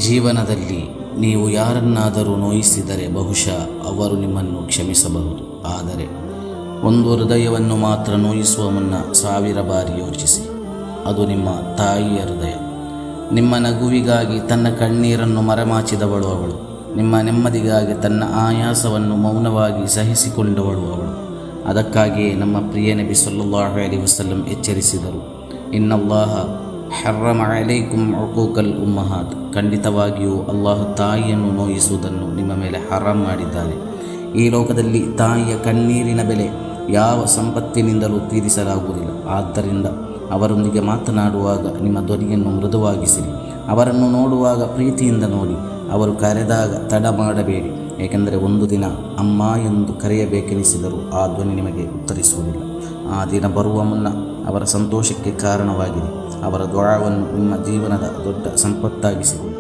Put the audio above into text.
ಜೀವನದಲ್ಲಿ ನೀವು ಯಾರನ್ನಾದರೂ ನೋಯಿಸಿದರೆ ಬಹುಶಃ ಅವರು ನಿಮ್ಮನ್ನು ಕ್ಷಮಿಸಬಹುದು. ಆದರೆ ಒಂದು ಹೃದಯವನ್ನು ಮಾತ್ರ ನೋಯಿಸುವ ಮುನ್ನ 1000 ಬಾರಿ ಯೋಚಿಸಿ. ಅದು ನಿಮ್ಮ ತಾಯಿಯ ಹೃದಯ. ನಿಮ್ಮ ನಗುವಿಗಾಗಿ ತನ್ನ ಕಣ್ಣೀರನ್ನು ಮರೆಮಾಚಿದವಳು ಅವಳು. ನಿಮ್ಮ ನೆಮ್ಮದಿಗಾಗಿ ತನ್ನ ಆಯಾಸವನ್ನು ಮೌನವಾಗಿ ಸಹಿಸಿಕೊಂಡವಳು ಅವಳು. ಅದಕ್ಕಾಗಿಯೇ ನಮ್ಮ ಪ್ರಿಯ ನಬಿ ಸಲ್ಲಲ್ಲಾಹು ಅಲೈಹಿ ವಸಲ್ಲಂ ಎಚ್ಚರಿಸಿದರು, ಇನ್ನಲ್ಲಾಹ ಹರ್ರಮ ಅಲೈಕುಂ ಉಕೂಕಲ್ ಉಮ್ಮಹಾತ್. ಖಂಡಿತವಾಗಿಯೂ ಅಲ್ಲಾಹ್ ತಾಯಿಯನ್ನು ನೋಯಿಸುವುದನ್ನು ನಿಮ್ಮ ಮೇಲೆ ಹರಾಮ್ ಮಾಡಿದ್ದಾನೆ. ಈ ಲೋಕದಲ್ಲಿ ತಾಯಿಯ ಕಣ್ಣೀರಿನ ಬೆಲೆ ಯಾವ ಸಂಪತ್ತಿನಿಂದಲೂ ತೀರಿಸಲಾಗುವುದಿಲ್ಲ. ಆದ್ದರಿಂದ ಅವರೊಂದಿಗೆ ಮಾತನಾಡುವಾಗ ನಿಮ್ಮ ಧ್ವನಿಯನ್ನು ಮೃದುವಾಗಿಸಿರಿ. ಅವರನ್ನು ನೋಡುವಾಗ ಪ್ರೀತಿಯಿಂದ ನೋಡಿ. ಅವರು ಕರೆದಾಗ ತಡ ಮಾಡಬೇಡಿ, ಏಕೆಂದರೆ ಒಂದು ದಿನ ಅಮ್ಮ ಎಂದು ಕರೆಯಬೇಕೆನಿಸಿದರೂ ಆ ಧ್ವನಿ ನಿಮಗೆ ಉತ್ತರಿಸುವುದಿಲ್ಲ. ಆ ದಿನ ಬರುವ ಮುನ್ನ ಅವರ ಸಂತೋಷಕ್ಕೆ ಕಾರಣವಾಗಿರಿ. ಅವರ ದುಆವನ್ನು ನಿಮ್ಮ ಜೀವನದ ದೊಡ್ಡ ಸಂಪತ್ತಾಗಿಸಿಕೊಳ್ಳಿ.